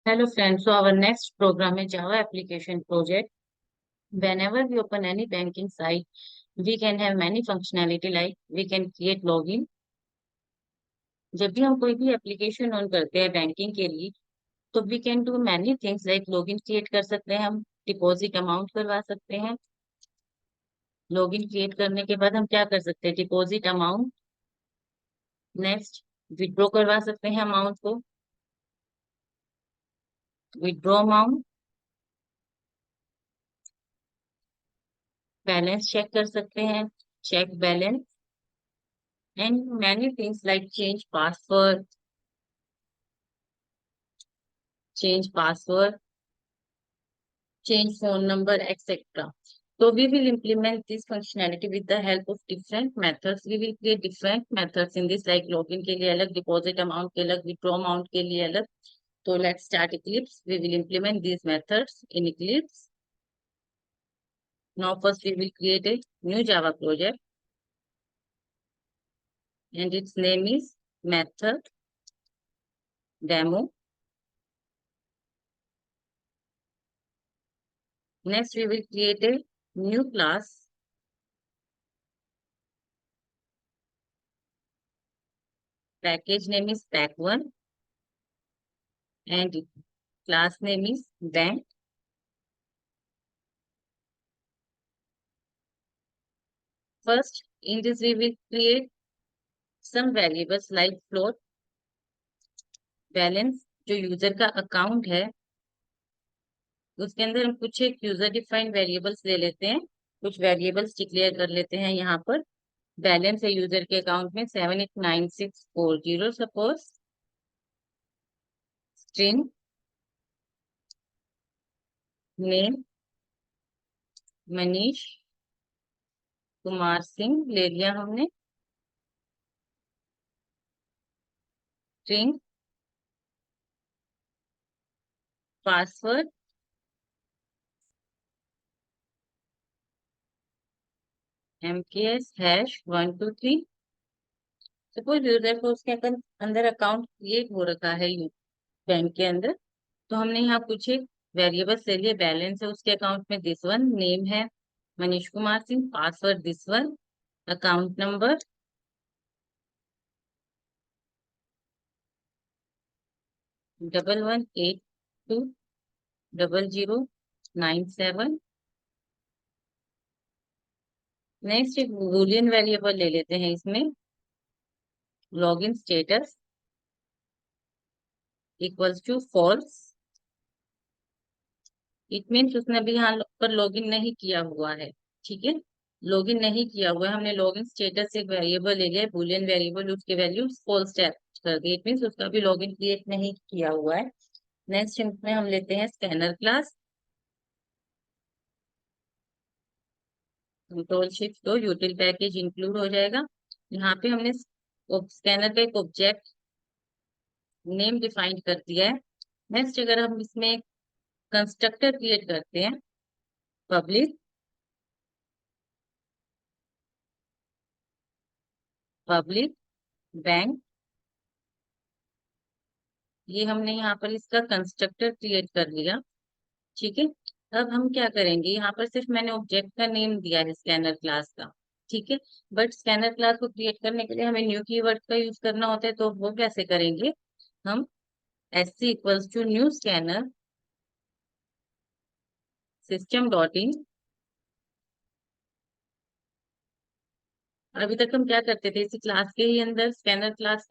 Hello friends, so our next program is Java application project. Whenever we open any banking site, we can have many functionality like we can create login. जब भी हम कोई भी application on करते हैं banking के लिए, तो we can do many things like login create कर सकते हैं, हम डिपॉजिट अमाउंट करवा सकते हैं। लॉगिन क्रिएट करने के बाद हम क्या कर सकते हैं, डिपॉजिट अमाउंट, नेक्स्ट विड्रॉ करवा सकते हैं अमाउंट को, विड्रॉ अमाउंट, बैलेंस चेक कर सकते हैं, check balance, and many things like change password, change phone number, etc. So we will implement this functionality with the help of different methods. We will create different methods in this like login के लिए अलग, deposit amount के अलग, withdraw amount के लिए अलग. So let's start Eclipse. We will implement these methods in Eclipse. Now first we will create a new Java project and its name is method demo. Next we will create a new class. Package name is pack1 and class name is bank. First, in this we will create some variables like float, balance, जो user का account है उसके अंदर हम कुछ एक user defined variables ले लेते हैं, कुछ वेरिएबल्स डिक्लेयर कर लेते हैं। यहाँ पर बैलेंस है यूजर के अकाउंट में 789640, suppose string name Manish Kumar Singh ले लिया हमने, string password MKS#123। Suppose user को उसके अंदर अकाउंट क्रिएट हो रखा है बैंक के अंदर, तो हमने यहाँ कुछ एक वेरिएबल्स ले लिए। बैलेंस है उसके अकाउंट में दिस वन, नेम है Manish Kumar Singh, password this one, account number 11820097। Next एक बूलियन वेरिएबल ले लेते हैं इसमें, login status equals to false. It means उसने अभी यहाँ पर लॉगिन नहीं किया हुआ है, ठीक है, लॉगिन नहीं किया हुआ है। हमने लॉगिन स्टेटस एक वेरिएबल ले लिया है, बूलियन वेरिएबल, उसके वैल्यू फॉल्स कर दी, इट मीन्स उसका भी लॉगिन क्रिएट नहीं किया हुआ है। नेक्स्ट इसमें हम लेते हैं स्कैनर क्लास, कंट्रोल शिफ्ट तो यूटिल पैकेज इंक्लूड हो जाएगा। यहाँ पे हमने स्कैनर का एक ऑब्जेक्ट नेम डिफाइन कर दिया है। नेक्स्ट अगर हम इसमें कंस्ट्रक्टर क्रिएट करते हैं, पब्लिक पब्लिक बैंक, ये हमने यहाँ पर इसका कंस्ट्रक्टर क्रिएट कर लिया, ठीक है। अब हम क्या करेंगे, यहाँ पर सिर्फ मैंने ऑब्जेक्ट का नेम दिया है स्कैनर क्लास का, ठीक है, बट स्कैनर क्लास को क्रिएट करने के लिए हमें न्यू कीवर्ड का यूज करना होता है। तो वो कैसे करेंगे, हम sc equals to new scanner system.in। अभी तक हम क्या करते थे, इसी क्लास के ही अंदर स्कैनर क्लास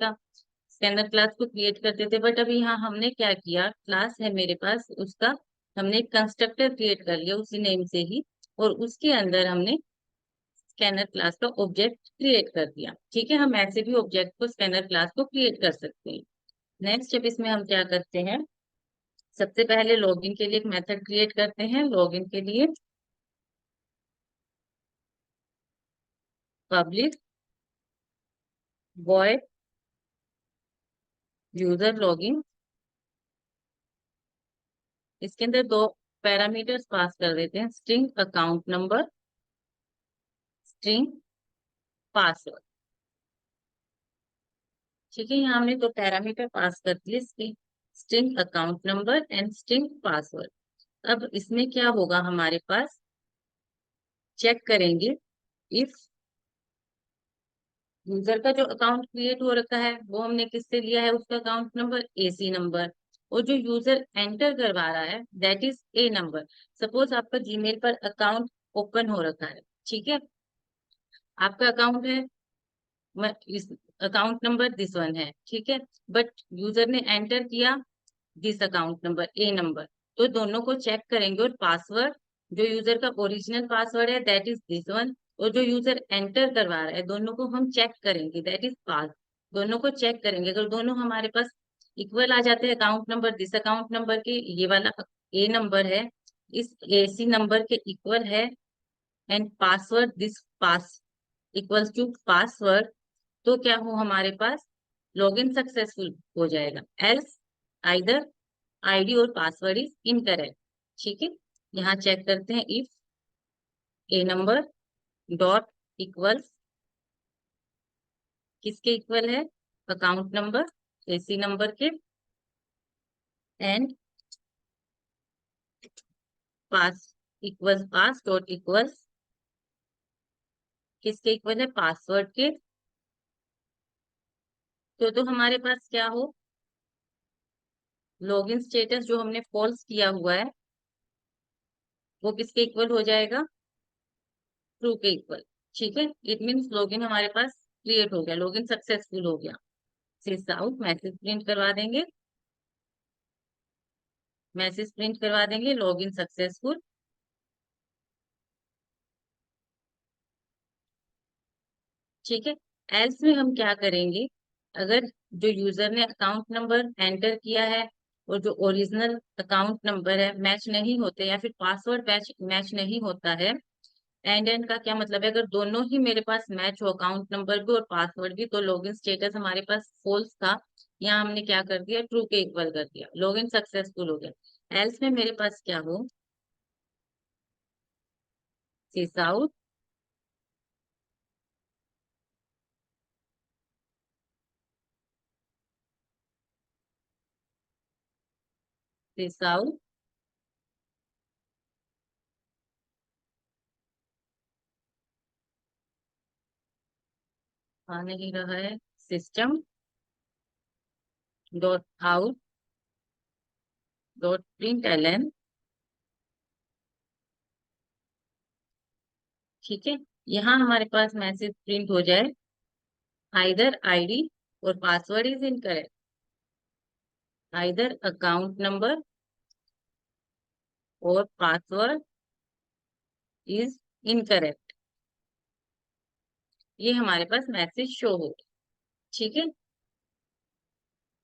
को क्रिएट करते थे, बट अभी यहाँ हमने क्या किया, क्लास है मेरे पास, उसका हमने एक कंस्ट्रक्टर क्रिएट कर लिया उसी नेम से ही, और उसके अंदर हमने स्कैनर क्लास का ऑब्जेक्ट क्रिएट कर दिया, ठीक है। हम ऐसे भी ऑब्जेक्ट को स्कैनर क्लास को क्रिएट कर सकते हैं। नेक्स्ट स्टेप इसमें हम क्या करते हैं, सबसे पहले लॉगिन के लिए एक मेथड क्रिएट करते हैं। लॉगिन के लिए पब्लिक वॉइड यूजर लॉगिन, इसके अंदर दो पैरामीटर्स पास कर देते हैं, string account number, string password, ठीक है। यहाँ हमने दो पैरामीटर पास कर दिए इसके। String account number and string password. अब इसमें क्या होगा हमारे पास, चेक करेंगे इफ यूजर का जो अकाउंट क्रिएट हो रखा है वो हमने किससे लिया है, उसका अकाउंट नंबर एसी नंबर, और जो यूजर एंटर करवा रहा है that is a number. Suppose आपका जीमेल पर अकाउंट ओपन हो रखा है, ठीक है, आपका अकाउंट है, इस अकाउंट नंबर दिस वन है, ठीक है, बट यूजर ने एंटर किया this account number A number, तो दोनों को चेक करेंगे, और पासवर्ड जो यूजर का ओरिजिनल पासवर्ड है दैट इज दिस वन, और जो यूजर एंटर करवा रहा है दोनों को हम चेक करेंगे दैट इज पास। दोनों को चेक करेंगे, अगर दोनों हमारे पास इक्वल आ जाते हैं, account number this account number के ये वाला ए नंबर है इस एसी नंबर के इक्वल है, and password this pass equals to password, तो क्या हो हमारे पास लॉगिन सक्सेसफुल हो जाएगा। एल्स आइदर आईडी और पासवर्ड इज इनकरेक्ट, ठीक है। यहाँ चेक करते हैं if a number dot equals किसके इक्वल है, अकाउंट नंबर एसी नंबर के, and pass equals pass dot equals किसके इक्वल है, पासवर्ड के, तो हमारे पास क्या हो, लॉगिन स्टेटस जो हमने फॉल्स किया हुआ है वो किसके इक्वल हो जाएगा, ट्रू के इक्वल, ठीक है। इट मीन्स लॉगिन हमारे पास क्रिएट हो गया, लॉगिन सक्सेसफुल हो गया। सिस आउट मैसेज प्रिंट करवा देंगे, मैसेज प्रिंट करवा देंगे लॉगिन सक्सेसफुल, ठीक है। एल्स में हम क्या करेंगे, अगर जो यूजर ने अकाउंट नंबर एंटर किया है और जो ओरिजिनल अकाउंट नंबर है मैच नहीं होते, या फिर पासवर्ड मैच मैच नहीं होता है, एंड का क्या मतलब है, अगर दोनों ही मेरे पास मैच हो, अकाउंट नंबर भी और पासवर्ड भी, तो लॉगिन स्टेटस हमारे पास फॉल्स था, यहाँ हमने क्या कर दिया, ट्रू के इक्वल कर दिया, लॉगिन सक्सेसफुल हो गया। एल्स में मेरे पास क्या हो, सिस आउट सिस आउट आ नहीं रहा है, system dot out dot print L, ठीक है। यहाँ हमारे पास मैसेज प्रिंट हो जाए, आइदर आईडी और password is incorrect, either account number और पासवर्ड इज इनकरेक्ट, ये हमारे पास मैसेज शो हो, ठीक है।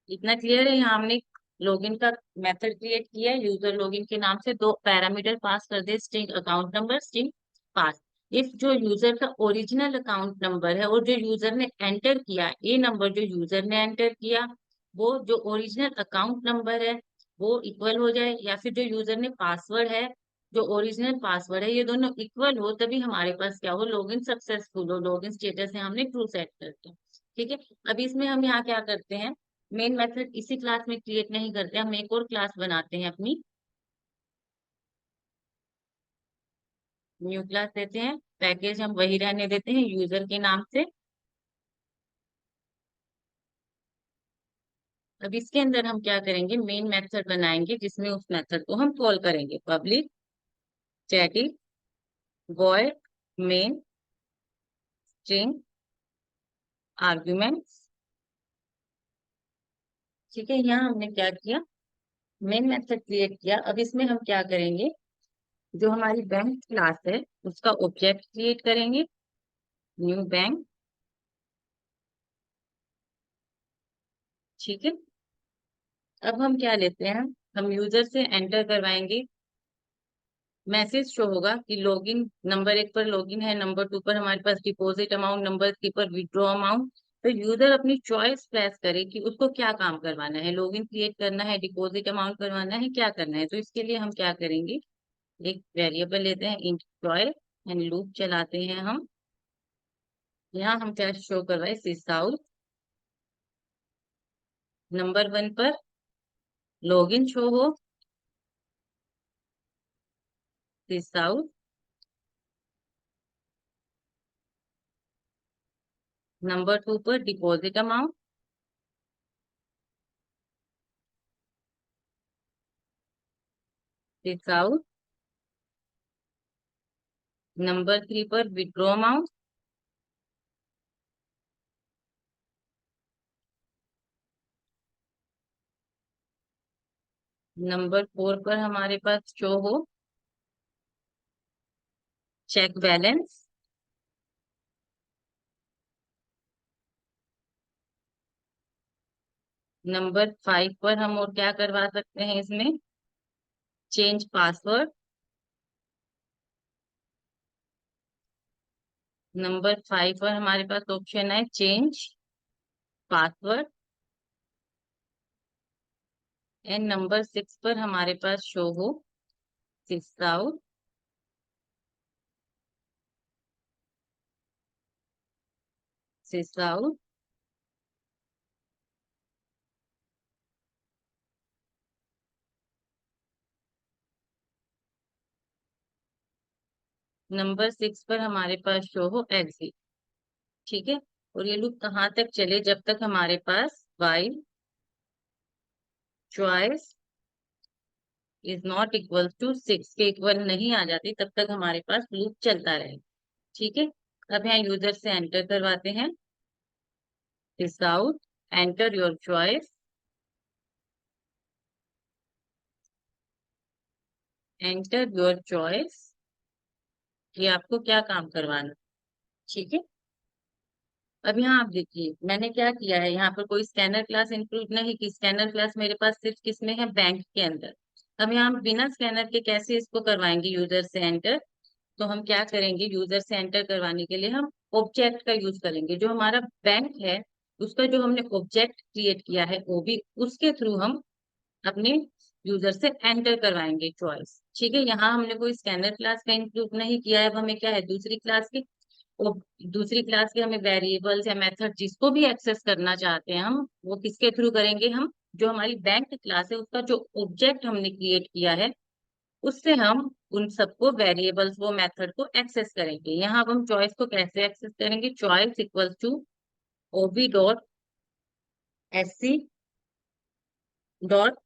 इतना क्लियर है, यहाँ हमने लॉगिन का मेथड क्रिएट किया है, यूजर लॉगिन के नाम से दो पैरामीटर पास कर दे, string account number string pass. If जो यूजर का ओरिजिनल अकाउंट नंबर है और जो यूजर ने एंटर किया ये नंबर, जो यूजर ने एंटर किया वो जो ओरिजिनल अकाउंट नंबर है वो इक्वल हो जाए, या फिर जो यूजर ने पासवर्ड है जो ओरिजिनल पासवर्ड है, ये दोनों इक्वल हो, तभी हमारे पास क्या हो, लॉगिन सक्सेसफुल हो, लॉगिन स्टेटस है हमने ट्रू सेट करते हैं, ठीक है। अभी इसमें हम यहाँ क्या करते हैं, मेन मेथड इसी क्लास में क्रिएट नहीं करते, हम एक और क्लास बनाते हैं अपनी, न्यू क्लास देते हैं, पैकेज हम वही रहने देते हैं यूजर के नाम से। अब इसके अंदर हम क्या करेंगे, मेन मेथड बनाएंगे जिसमें उस मेथड को हम कॉल करेंगे, public static void main string arguments, ठीक है। यहाँ हमने क्या किया, मेन मेथड क्रिएट किया। अब इसमें हम क्या करेंगे, जो हमारी बैंक क्लास है उसका ऑब्जेक्ट क्रिएट करेंगे, न्यू बैंक, ठीक है। अब हम क्या लेते हैं, हम यूजर से एंटर करवाएंगे, मैसेज शो होगा कि लॉगिन, नंबर एक पर लॉगिन है, नंबर टू पर हमारे पास डिपॉजिट अमाउंट, नंबर थ्री पर विड्रॉ अमाउंट। तो यूजर अपनी चॉइस प्रेस करे कि उसको क्या काम करवाना है, लॉगिन क्रिएट करना है, डिपॉजिट अमाउंट करवाना है, क्या करना है। तो इसके लिए हम क्या करेंगे, एक वेरिएबल लेते हैं इंट चॉइस एंड लूप चलाते हैं हम। यहाँ हम क्या शो करवाए, सिस आउट नंबर वन पर लॉगिन शो हो, दिस आउट। नंबर 2 पर deposit amount, this out. Number 3 पर विड्रॉ अमाउंट, नंबर 4 पर हमारे पास शो हो चेक बैलेंस, नंबर 5 पर हम और क्या करवा सकते हैं इसमें, चेंज पासवर्ड। नंबर 5 पर हमारे पास ऑप्शन है चेंज पासवर्ड। एंड नंबर 6 पर हमारे पास शो हो six out, six out. Number 6 पर हमारे पास शो हो एग्जिट। ठीक है। और ये लूप कहाँ तक चले, जब तक हमारे पास while choice is not equal to 6 के इक्वल नहीं आ जाती, तब तक हमारे पास लूप चलता रहे। ठीक है। अब यहाँ यूजर से एंटर करवाते हैं this out, enter your choice, enter your choice. ये आपको क्या काम करवाना। ठीक है। अब यहाँ आप देखिए मैंने क्या किया है, यहाँ पर कोई स्कैनर क्लास इंक्लूड नहीं की, स्कैनर क्लास मेरे पास सिर्फ किसमें है, बैंक के अंदर। अब यहाँ हम बिना स्कैनर के कैसे इसको करवाएंगे यूजर से एंटर। तो हम क्या करेंगे, यूजर से एंटर करवाने के लिए हम ऑब्जेक्ट का यूज करेंगे। जो हमारा बैंक है उसका जो हमने ऑब्जेक्ट क्रिएट किया है वो भी उसके थ्रू हम अपने यूजर से एंटर करवाएंगे चॉइस। ठीक है। यहाँ हमने कोई स्कैनर क्लास का इंक्लूड नहीं किया है। अब हमें क्या है, दूसरी क्लास की वो दूसरी क्लास के हमें वेरिएबल्स या मेथड जिसको भी एक्सेस करना चाहते हैं हम वो किसके थ्रू करेंगे, हम जो हमारी बैंक क्लास है उसका जो ऑब्जेक्ट हमने क्रिएट किया है उससे हम उन सबको वेरिएबल्स वो मेथड को एक्सेस करेंगे। यहाँ अब हम चॉइस को कैसे एक्सेस करेंगे, choice equal to ob dot s c dot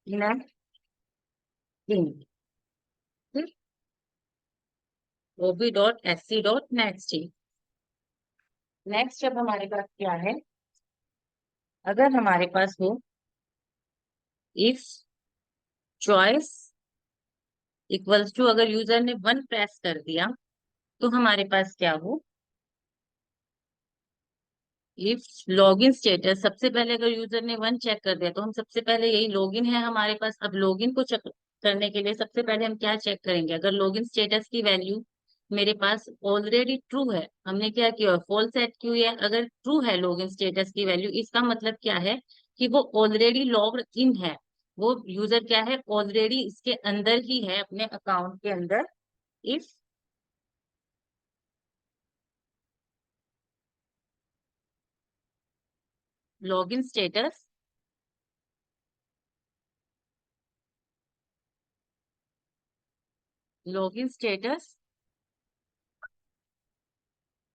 next int, ob dot s c dot next int. Next अब हमारे पास क्या है, अगर हमारे पास हो इफ चॉइस इक्वल्स टू, अगर यूजर ने 1 प्रेस कर दिया तो हमारे पास क्या हो, इफ लॉगिन स्टेटस, सबसे पहले अगर यूजर ने 1 चेक कर दिया तो हम सबसे पहले यही लॉगिन है हमारे पास। अब लॉगिन को चेक करने के लिए सबसे पहले हम क्या चेक करेंगे, अगर लॉगिन स्टेटस की वैल्यू मेरे पास ऑलरेडी ट्रू है, हमने क्या किया फॉल्स सेट की हुई है। अगर ट्रू है लॉगिन स्टेटस की वैल्यू, इसका मतलब क्या है कि वो ऑलरेडी लॉग्ड इन है, वो यूजर क्या है ऑलरेडी इसके अंदर ही है अपने अकाउंट के अंदर। If login status, login status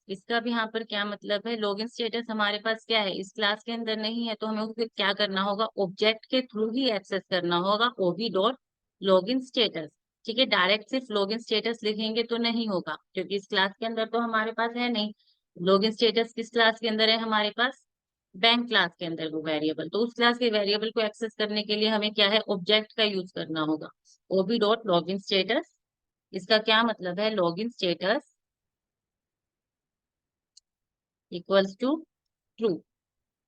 इसका भी यहाँ पर क्या मतलब है, लॉगिन स्टेटस हमारे पास क्या है इस क्लास के अंदर नहीं है, तो हमें उसको क्या करना होगा, ऑब्जेक्ट के थ्रू ही एक्सेस करना होगा, ओबी डॉट लॉगिन स्टेटस। ठीक है। डायरेक्ट सिर्फ लॉगिन स्टेटस लिखेंगे तो नहीं होगा क्योंकि इस क्लास के अंदर तो हमारे पास है नहीं। लॉगिन स्टेटस किस क्लास के अंदर है हमारे पास, बैंक क्लास के अंदर वो वेरिएबल, तो उस क्लास के वेरिएबल को एक्सेस करने के लिए हमें क्या है ऑब्जेक्ट का यूज करना होगा, ओबी डॉट लॉगिन स्टेटस। इसका क्या मतलब है, login status equals to true.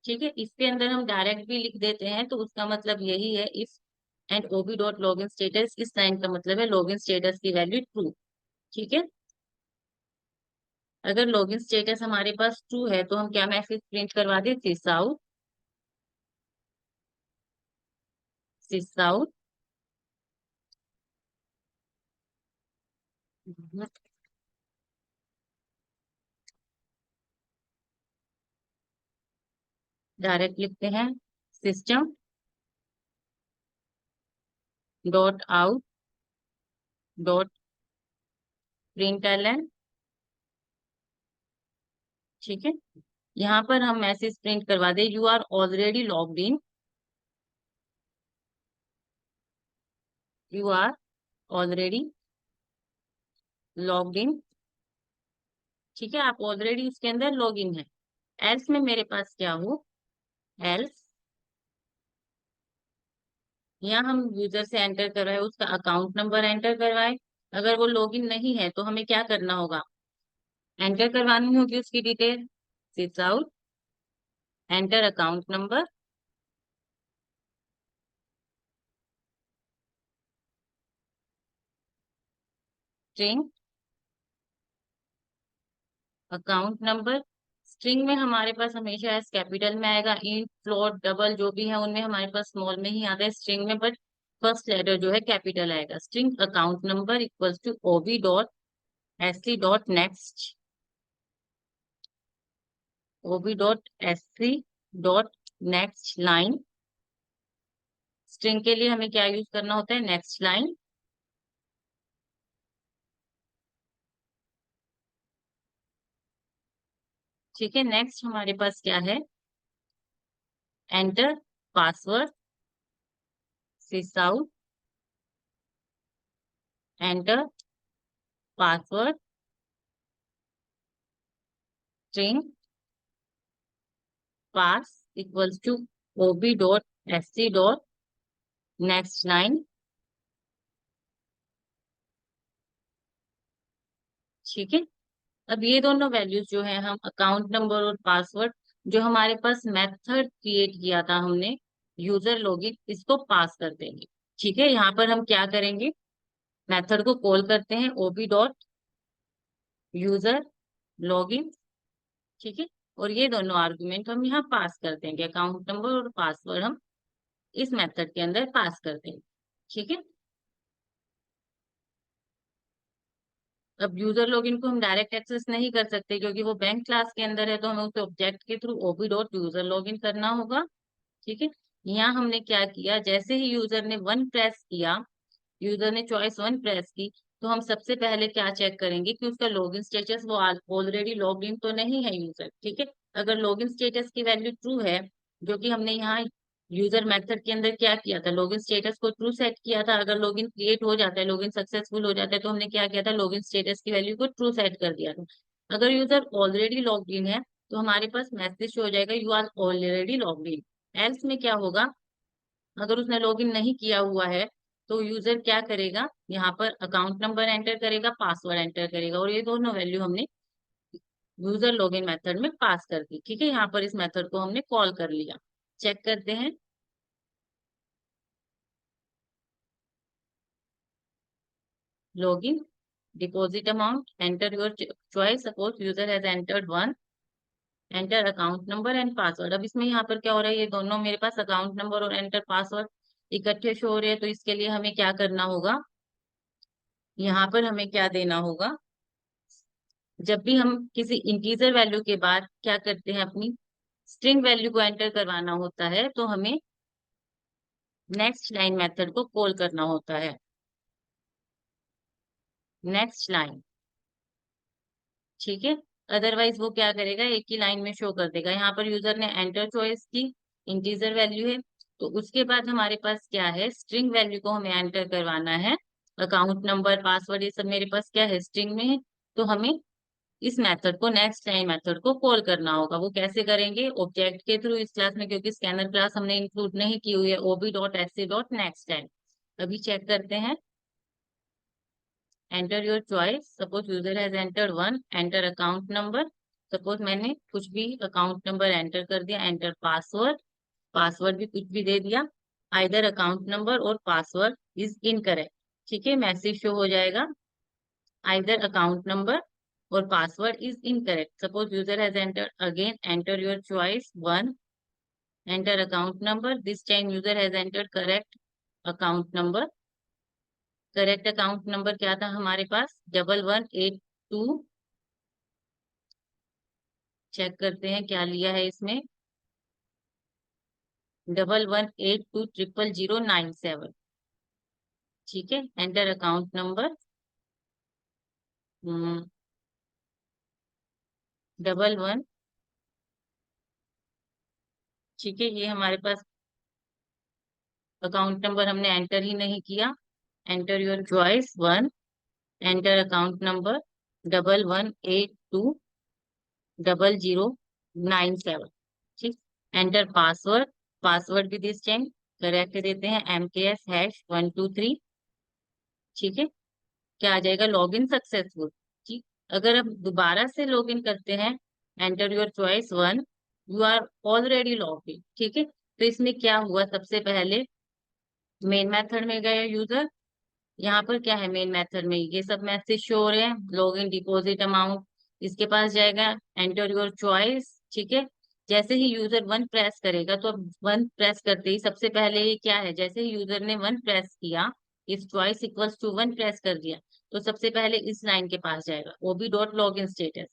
ठीक है। इसके अंदर हम डायरेक्ट भी लिख देते हैं तो उसका मतलब यही है, if and ob dot login status, इस लाइन का मतलब है लॉगिन स्टेटस की वैल्यू ट्रू। ठीक है। अगर लॉगिन स्टेटस हमारे पास ट्रू है तो हम क्या मैसेज प्रिंट करवा दें, sys out, sys out. Direct लिखते हैं system dot out dot println. ठीक है, यहाँ पर हम मैसेज प्रिंट करवा दे, you are already logged in, you are already logged in. ठीक है, आप ऑलरेडी उसके अंदर लॉग इन है। एल्स में मेरे पास क्या हो, एल्स यहाँ हम यूजर से एंटर करवाए, उसका अकाउंट नंबर एंटर करवाए। अगर वो लॉगिन नहीं है तो हमें क्या करना होगा, एंटर करवानी होगी उसकी डिटेल। सिट्स out, enter account number, string account number. String में हमारे पास हमेशा एस कैपिटल में आएगा, इंट फ्लोट डबल जो भी है उनमें हमारे पास स्मॉल में ही आता है स्ट्रिंग में, बट फर्स्ट लेटर जो है कैपिटल आएगा। String account number equals to ob dot SC dot next, ob dot SC dot next line. String के लिए हमें क्या यूज करना होता है, नेक्स्ट लाइन। ठीक है, नेक्स्ट हमारे पास क्या है, enter password, sys out, enter password, string pass equals to ob dot SC dot next line. ठीक है, अब ये दोनों वैल्यूज जो है हम अकाउंट नंबर और पासवर्ड जो हमारे पास मेथड क्रिएट किया था हमने यूजर लॉगिन, इसको पास कर देंगे। ठीक है, यहाँ पर हम क्या करेंगे, मेथड को कॉल करते हैं ओबी डॉट यूजर लॉगिन। ठीक है, और ये दोनों आर्गुमेंट हम यहाँ पास कर देंगे, अकाउंट नंबर और पासवर्ड हम इस मेथड के अंदर पास कर देंगे। ठीक है, अब यूजर लॉगिन को हम डायरेक्ट एक्सेस नहीं कर सकते क्योंकि वो बैंक क्लास के अंदर है, तो हमें उसे ऑब्जेक्ट के थ्रू ओबी डॉट यूजर लॉगिन करना होगा। ठीक है, यहाँ हमने क्या किया, जैसे ही यूजर ने वन प्रेस किया, यूजर ने चॉइस वन प्रेस की, तो हम सबसे पहले क्या चेक करेंगे कि उसका लॉगिन स्टेटस वो ऑलरेडी लॉग इन तो नहीं है यूजर। ठीक है, अगर लॉगिन स्टेटस की वैल्यू ट्रू है, जो कि हमने यहाँ यूजर मेथड के अंदर क्या किया था, लॉगिन स्टेटस को ट्रू सेट किया था। अगर लॉगिन क्रिएट हो जाता है, लॉगिन सक्सेसफुल हो जाता है, तो हमने क्या किया था, लॉगिन स्टेटस की वैल्यू को ट्रू सेट कर दिया था। अगर यूजर ऑलरेडी लॉग इन है तो हमारे पास मैसेज हो जाएगा, you are already log in. Else में क्या होगा, अगर उसने लॉगिन नहीं किया हुआ है तो यूजर क्या करेगा, यहाँ पर अकाउंट नंबर एंटर करेगा, पासवर्ड एंटर करेगा, और ये दोनों वैल्यू हमने यूजर लॉगिन मेथड में पास कर दी। ठीक है, यहाँ पर इस मेथड को हमने कॉल कर लिया। चेक करते हैं, login deposit amount, enter your choice, suppose user has entered one, enter account number and password. अब इसमें यहाँ पर क्या हो रहा है, ये दोनों मेरे पास अकाउंट नंबर और एंटर पासवर्ड इकट्ठे शो हो रहे हैं, तो इसके लिए हमें क्या करना होगा, यहाँ पर हमें क्या देना होगा, जब भी हम किसी इंटीजर वैल्यू के बाद क्या करते हैं, अपनी स्ट्रिंग वैल्यू को एंटर करवाना होता है, तो हमें नेक्स्ट लाइन मेथड को कॉल करना होता है, नेक्स्ट लाइन। ठीक है, अदरवाइज वो क्या करेगा, एक ही लाइन में शो कर देगा। यहाँ पर यूजर ने एंटर चॉइस की, इंटीजर वैल्यू है, तो उसके बाद हमारे पास क्या है, स्ट्रिंग वैल्यू को हमें एंटर करवाना है। अकाउंट नंबर पासवर्ड ये सब मेरे पास क्या है, स्ट्रिंग में है, तो हमें इस मेथड को नेक्स्ट लाइन मेथड को कॉल करना होगा। वो कैसे करेंगे, ऑब्जेक्ट के थ्रू इस क्लास में, क्योंकि स्कैनर क्लास हमने इंक्लूड नहीं की हुई है, OB dot SC dot next line. अभी चेक करते हैं, enter your choice, suppose user has entered one, enter account number, suppose मैंने कुछ भी अकाउंट नंबर एंटर कर दिया, एंटर पासवर्ड, पासवर्ड भी कुछ भी दे दिया, आइदर अकाउंट नंबर और पासवर्ड इज इनकरेक्ट। ठीक है, मैसेज शो हो जाएगा, either account number or password is incorrect. Suppose user has entered again, enter your choice one, enter account number. This time user has entered correct account number. Correct account number क्या था हमारे पास, 1182। Check करते हैं क्या लिया है इसमें, 1182 00097। ठीक है, एंटर अकाउंट नंबर 11, ठीक है। ये हमारे पास अकाउंट नंबर हमने एंटर ही नहीं किया। Enter your choice 1, enter account number 11820097, ठीक। एंटर पासवर्ड, पासवर्ड भी दिस टाइम करेक्ट देते हैं, MKS#123, ठीक है। क्या आ जाएगा, लॉग इन सक्सेसफुल, ठीक। अगर अब दोबारा से लॉग इन करते हैं, enter your choice 1, you are already log in, ठीक है। तो इसमें क्या हुआ, सबसे पहले मेन मेथड में गए यूजर, यहाँ पर क्या है मेन मेथड में, ये सब मैसेज शो हो रहे हैं, लॉग इन, डिपॉजिट अमाउंट, इसके पास जाएगा, एंटर योर चॉइस, ठीक है। जैसे ही यूजर 1 प्रेस करेगा, तो अब 1 प्रेस करते ही सबसे पहले ये क्या है, जैसे ही यूजर ने 1 प्रेस किया, if choice equals to 1 press कर दिया, तो सबसे पहले इस लाइन के पास जाएगा, ओबी डॉट लॉग इन स्टेटस,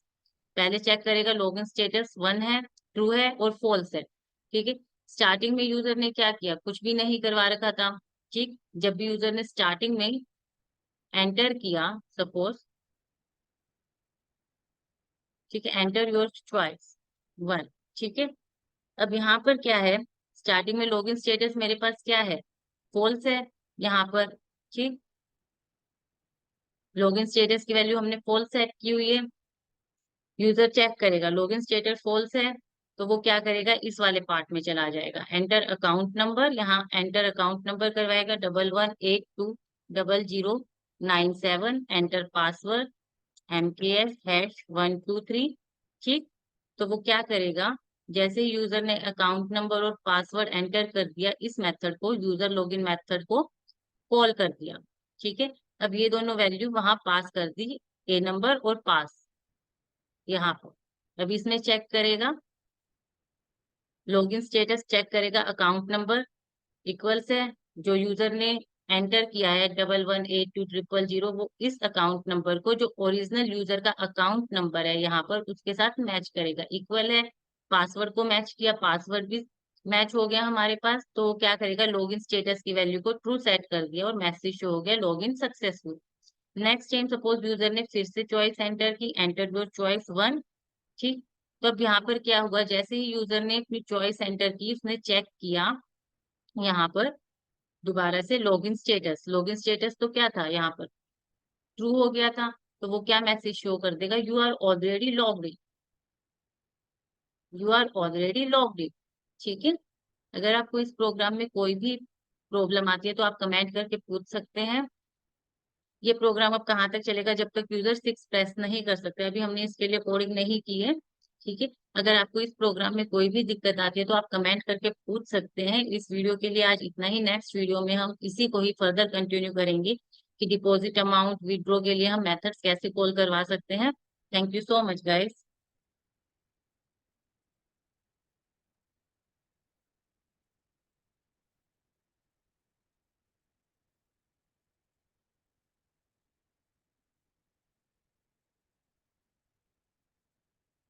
पहले चेक करेगा लॉग इन स्टेटस 1 है, ट्रू है और फॉल्स है, ठीक है। स्टार्टिंग में यूजर ने क्या किया, कुछ भी नहीं करवा रखा था, ठीक। जब भी यूजर ने स्टार्टिंग में एंटर किया, सपोज, ठीक है, एंटर योर चॉइस 1, ठीक है। अब यहाँ पर क्या है, स्टार्टिंग में लॉगिन स्टेटस मेरे पास क्या है, फॉल्स है यहाँ पर, ठीक। लॉगिन स्टेटस की वैल्यू हमने फॉल्स सेट की हुई है। यूजर चेक करेगा लॉगिन स्टेटस फॉल्स है, तो वो क्या करेगा, इस वाले पार्ट में चला जाएगा, एंटर अकाउंट नंबर, यहाँ एंटर अकाउंट नंबर करवाएगा 11820097, एंटर पासवर्ड MKS#123, ठीक। तो वो क्या करेगा, जैसे ही यूजर ने अकाउंट नंबर और पासवर्ड एंटर कर दिया, इस मेथड को, यूजर लॉगिन मेथड को कॉल कर दिया, ठीक है। अब ये दोनों वैल्यू वहां पास कर दी, ए नंबर और पास यहाँ पर। अब इसमें चेक करेगा, लॉगिन स्टेटस चेक करेगा, अकाउंट नंबर इक्वल्स है, जो यूजर ने एंटर किया है 11820000, वो इस अकाउंट नंबर को, जो ओरिजिनल यूजर का अकाउंट नंबर है यहाँ पर, उसके साथ मैच करेगा, इक्वल है। पासवर्ड को मैच किया, पासवर्ड भी मैच हो गया हमारे पास, तो क्या करेगा, लॉगिन स्टेटस की वैल्यू को ट्रू सेट कर दिया और मैसेज शो हो गया, login successful. Next time suppose user ने फिर से चॉइस एंटर की, एंटर योर चॉइस 1, ठीक। तो अब यहाँ पर क्या हुआ, जैसे ही यूजर ने अपनी चॉइस एंटर की, उसने चेक किया यहाँ पर दोबारा से लॉगिन स्टेटस, लॉगिन स्टेटस तो क्या था यहाँ पर, ट्रू हो गया था, तो वो क्या मैसेज शो कर देगा, you are already logged in, you are already logged in, ठीक है। अगर आपको इस प्रोग्राम में कोई भी प्रॉब्लम आती है, तो आप कमेंट करके पूछ सकते हैं। ये प्रोग्राम अब कहाँ तक चलेगा, जब तक यूजर 6 प्रेस नहीं कर सकते, अभी हमने इसके लिए कोडिंग नहीं की है, ठीक है। अगर आपको इस प्रोग्राम में कोई भी दिक्कत आती है, तो आप कमेंट करके पूछ सकते हैं। इस वीडियो के लिए आज इतना ही, नेक्स्ट वीडियो में हम इसी को ही फर्दर कंटिन्यू करेंगे कि डिपॉजिट अमाउंट विड्रॉ के लिए हम मेथड्स कैसे कॉल करवा सकते हैं। Thank you so much guys.